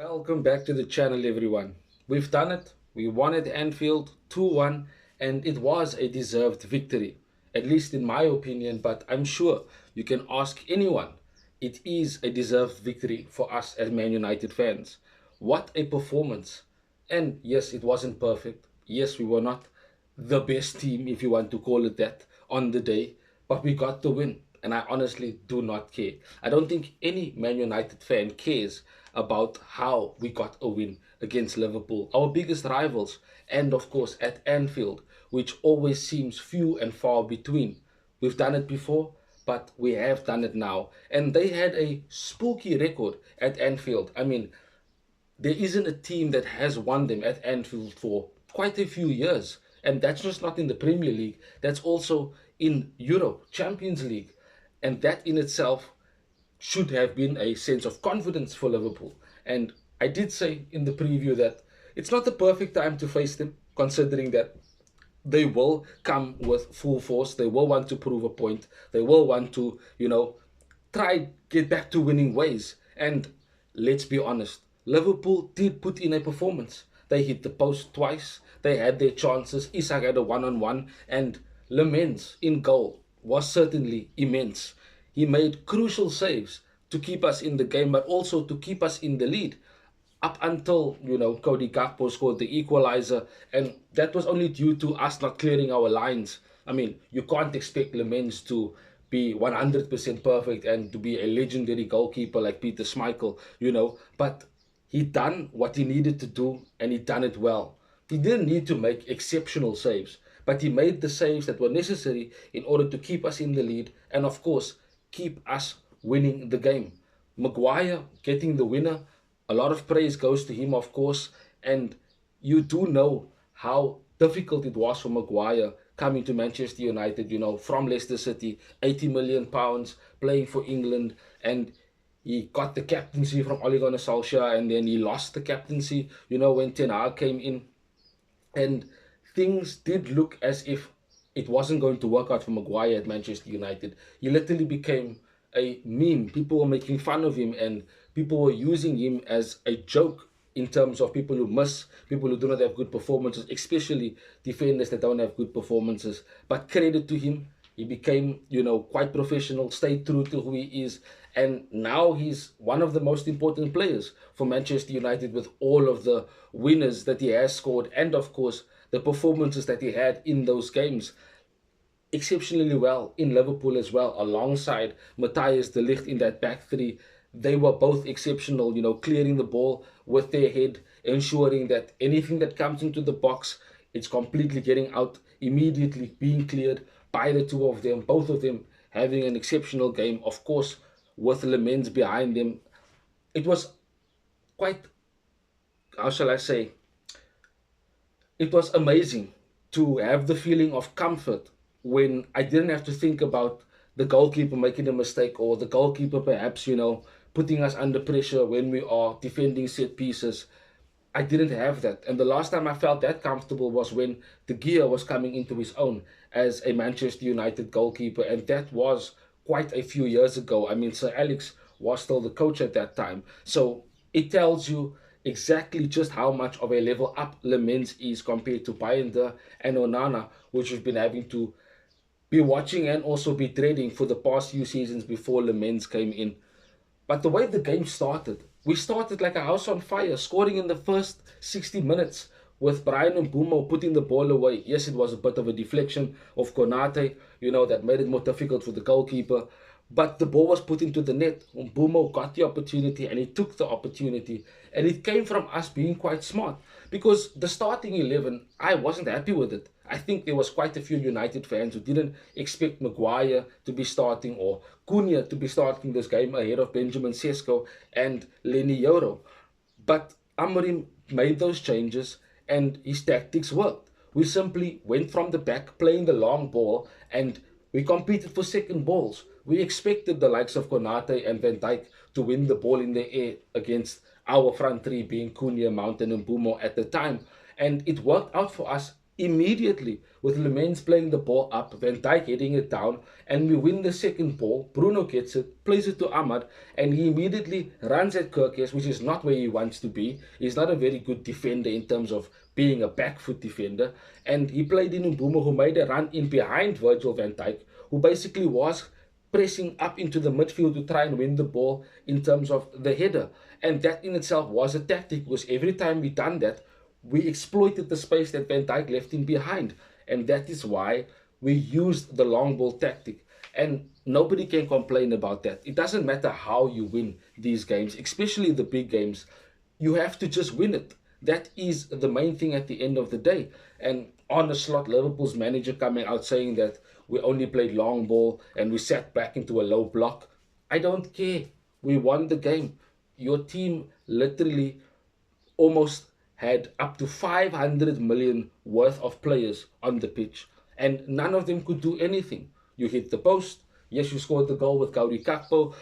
Welcome back to the channel, everyone. We've done it. We won at Anfield 2-1, and it was a deserved victory, at least in my opinion. But I'm sure you can ask anyone. It is a deserved victory for us as Man United fans. What a performance! And yes, it wasn't perfect. Yes, we were not the best team, if you want to call it that, on the day, but we got the win. And I honestly do not care. I don't think any Man United fan cares about how we got a win against Liverpool, our biggest rivals, and of course at Anfield, which always seems few and far between. We've done it before, but we have done it now. And they had a spooky record at Anfield. I mean, there isn't a team that has won them at Anfield for quite a few years. And that's just not in the Premier League, that's also in Europe, Champions League. And that in itself should have been a sense of confidence for Liverpool. And I did say in the preview that it's not the perfect time to face them, considering that they will come with full force. They will want to prove a point. They will want to, try get back to winning ways. And let's be honest, Liverpool did put in a performance. They hit the post twice. They had their chances. Isak had a one-on-one, and Lammens in goal was certainly immense. He made crucial saves to keep us in the game, but also to keep us in the lead up until Cody Gakpo scored the equalizer, and that was only due to us not clearing our lines. I mean, you can't expect Lemens to be 100% perfect and to be a legendary goalkeeper like Peter Schmeichel, but he done what he needed to do, and he done it well. He didn't need to make exceptional saves, but he made the saves that were necessary in order to keep us in the lead and, of course, keep us winning the game. Maguire getting the winner, a lot of praise goes to him, of course, and you do know how difficult it was for Maguire coming to Manchester United, from Leicester City, £80 million, playing for England, and he got the captaincy from Ole Gunnar Solskjaer, and then he lost the captaincy, when Ten Hag came in, and things did look as if it wasn't going to work out for Maguire at Manchester United. He literally became a meme. People were making fun of him, and people were using him as a joke in terms of people who miss, people who do not have good performances, especially defenders that don't have good performances. But credit to him, he became, quite professional, stayed true to who he is, and now he's one of the most important players for Manchester United with all of the winners that he has scored, and of course the performances that he had in those games exceptionally well in Liverpool as well, alongside Matthias de Ligt in that back three. They were both exceptional, clearing the ball with their head, ensuring that anything that comes into the box, it's completely getting out immediately, being cleared by the two of them, both of them having an exceptional game. Of course, with Lemens behind them, it was quite, how shall I say, it was amazing to have the feeling of comfort when I didn't have to think about the goalkeeper making a mistake, or the goalkeeper perhaps, putting us under pressure when we are defending set pieces. I didn't have that. And the last time I felt that comfortable was when De Gea was coming into his own as a Manchester United goalkeeper. And that was quite a few years ago. I mean, Sir Alex was still the coach at that time. So it tells you exactly just how much of a level up Lemens is compared to Bayender and Onana, which we've been having to be watching and also be trading for the past few seasons before Lemens came in. But the way the game started, we started like a house on fire, scoring in the first 60 minutes with Brian Mbeumo putting the ball away. Yes, it was a bit of a deflection of Konate, that made it more difficult for the goalkeeper. But the ball was put into the net. Mbeumo got the opportunity, and he took the opportunity. And it came from us being quite smart. Because the starting 11, I wasn't happy with it. I think there was quite a few United fans who didn't expect Maguire to be starting, or Cunha to be starting this game ahead of Benjamin Sesko and Lenny Yoro. But Amorim made those changes, and his tactics worked. We simply went from the back, playing the long ball, and we competed for second balls. We expected the likes of Konate and Van Dijk to win the ball in the air against our front three, being Cunha, Mount, and Mbeumo at the time. And it worked out for us Immediately, with Lammens playing the ball up, Van Dijk heading it down, and we win the second ball. Bruno gets it, plays it to Ahmad, and he immediately runs at Kirkes, which is not where he wants to be. He's not a very good defender in terms of being a back foot defender. And he played in Mbeumo, who made a run in behind Virgil van Dijk, who basically was pressing up into the midfield to try and win the ball in terms of the header. And that in itself was a tactic, because every time we done that, we exploited the space that Van Dijk left in behind. And that is why we used the long ball tactic. And nobody can complain about that. It doesn't matter how you win these games, especially the big games. You have to just win it. That is the main thing at the end of the day. And on the slot, Liverpool's manager coming out saying that we only played long ball and we sat back into a low block. I don't care. We won the game. Your team literally almost had up to 500 million worth of players on the pitch, and none of them could do anything. You hit the post. Yes, you scored the goal with Gauri Gakpo.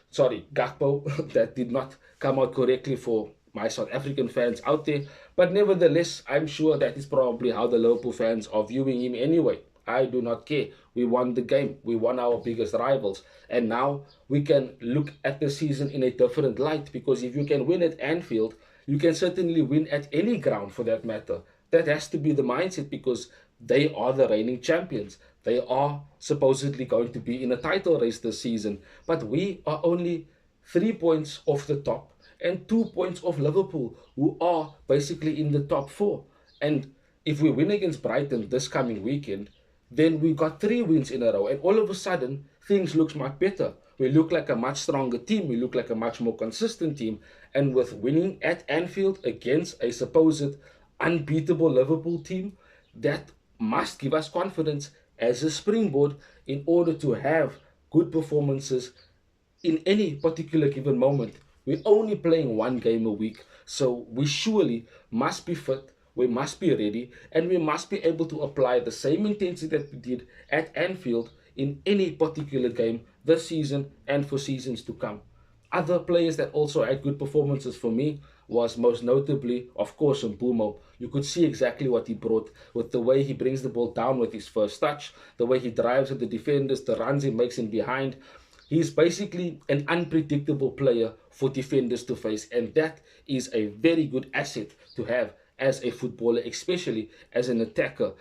Sorry, Gakpo. That did not come out correctly for my South African fans out there. But nevertheless, I'm sure that is probably how the Liverpool fans are viewing him anyway. I do not care. We won the game. We won our biggest rivals. And now we can look at the season in a different light, because if you can win at Anfield, you can certainly win at any ground for that matter. That has to be the mindset, because they are the reigning champions. They are supposedly going to be in a title race this season. But we are only 3 points off the top and 2 points off Liverpool, who are basically in the top four. And if we win against Brighton this coming weekend, then we got 3 wins in a row, and all of a sudden things looks much better. We look like a much stronger team. We look like a much more consistent team. And with winning at Anfield against a supposed unbeatable Liverpool team, that must give us confidence as a springboard in order to have good performances in any particular given moment. We're only playing one game a week, so we surely must be fit, we must be ready, and we must be able to apply the same intensity that we did at Anfield in any particular game this season and for seasons to come. Other players that also had good performances for me was most notably, of course, Mbeumo. You could see exactly what he brought with the way he brings the ball down with his first touch, the way he drives at the defenders, the runs he makes in behind. He's basically an unpredictable player for defenders to face, and that is a very good asset to have as a footballer, especially as an attacker.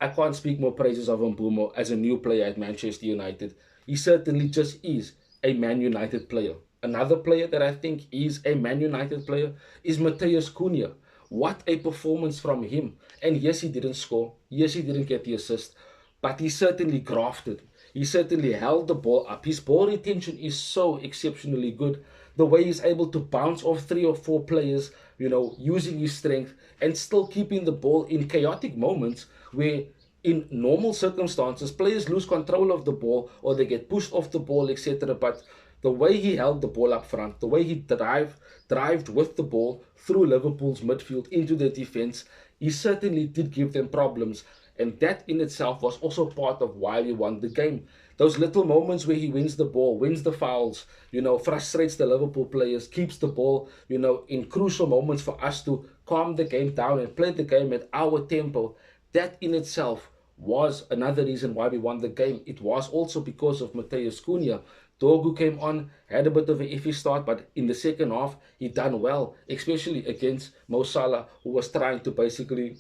I can't speak more praises of Mbeumo as a new player at Manchester United. He certainly just is a Man United player. Another player that I think is a Man United player is Matheus Cunha. What a performance from him. And yes, he didn't score. Yes, he didn't get the assist. But he certainly grafted. He certainly held the ball up. His ball retention is so exceptionally good. The way he's able to bounce off 3 or 4 players, using his strength and still keeping the ball in chaotic moments where in normal circumstances players lose control of the ball or they get pushed off the ball, etc. But the way he held the ball up front, the way he drived with the ball through Liverpool's midfield into the defense, he certainly did give them problems. And that in itself was also part of why we won the game. Those little moments where he wins the ball, wins the fouls, frustrates the Liverpool players, keeps the ball, in crucial moments for us to calm the game down and play the game at our tempo. That in itself was another reason why we won the game. It was also because of Matheus Cunha. Dogu came on, had a bit of an iffy start, but in the second half, he done well, especially against Mo Salah, who was trying to basically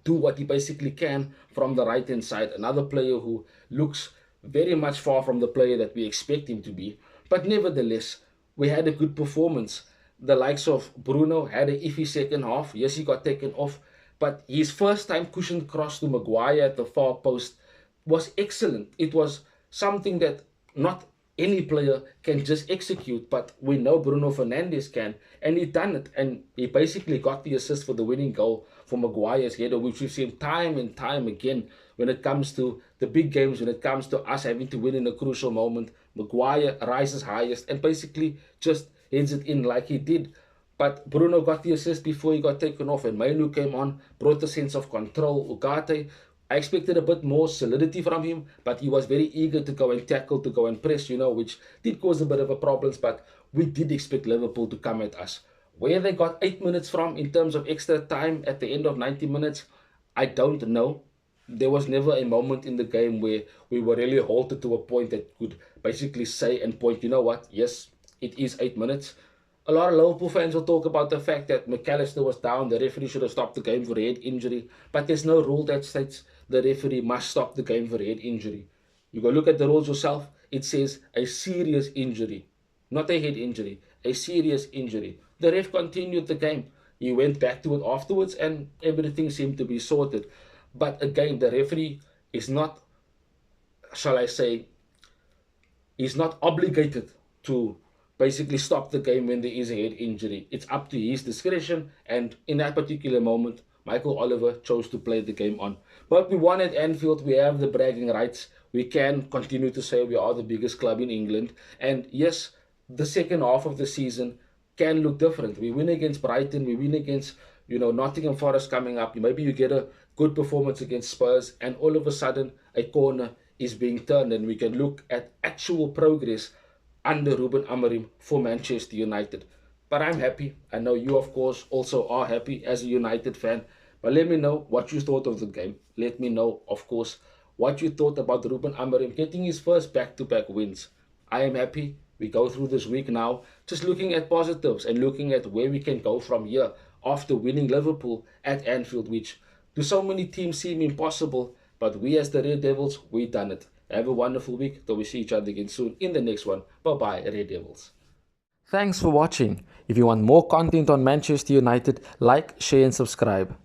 do what he basically can from the right-hand side. Another player who looks very much far from the player that we expect him to be. But nevertheless, we had a good performance. The likes of Bruno had an iffy second half. Yes, he got taken off. But his first time cushioned cross to Maguire at the far post was excellent. It was something that not any player can just execute, but we know Bruno Fernandes can, and he done it, and he basically got the assist for the winning goal for Maguire's header, which we've seen time and time again when it comes to the big games, when it comes to us having to win in a crucial moment. Maguire rises highest and basically just heads it in like he did. But Bruno got the assist before he got taken off, and Mbeumo came on, brought a sense of control. Ugarte, I expected a bit more solidity from him, but he was very eager to go and tackle, to go and press, which did cause a bit of a problems, but we did expect Liverpool to come at us. Where they got 8 minutes from in terms of extra time at the end of 90 minutes, I don't know. There was never a moment in the game where we were really halted to a point that could basically say and point, you know what, yes, it is 8 minutes. A lot of Liverpool fans will talk about the fact that McAllister was down, the referee should have stopped the game for a head injury, but there's no rule that states the referee must stop the game for a head injury. You go look at the rules yourself, it says a serious injury, not a head injury, a serious injury. The ref continued the game. He went back to it afterwards and everything seemed to be sorted. But again, the referee is not, shall I say, he's not obligated to basically stop the game when there is a head injury. It's up to his discretion, and in that particular moment, Michael Oliver chose to play the game on. But we won at Anfield, we have the bragging rights. We can continue to say we are the biggest club in England. And yes, the second half of the season can look different. We win against Brighton, we win against, Nottingham Forest coming up. Maybe you get a good performance against Spurs, and all of a sudden a corner is being turned, and we can look at actual progress under Ruben Amorim for Manchester United. But I'm happy. I know you, of course, also are happy as a United fan. But let me know what you thought of the game. Let me know, of course, what you thought about Ruben Amorim getting his first back-to-back wins. I am happy. We go through this week now, just looking at positives and looking at where we can go from here after winning Liverpool at Anfield, which to so many teams seem impossible. But we as the Red Devils, we done it. Have a wonderful week till we see each other again soon in the next one. Bye bye, Red Devils. Thanks for watching. If you want more content on Manchester United, like, share, and subscribe.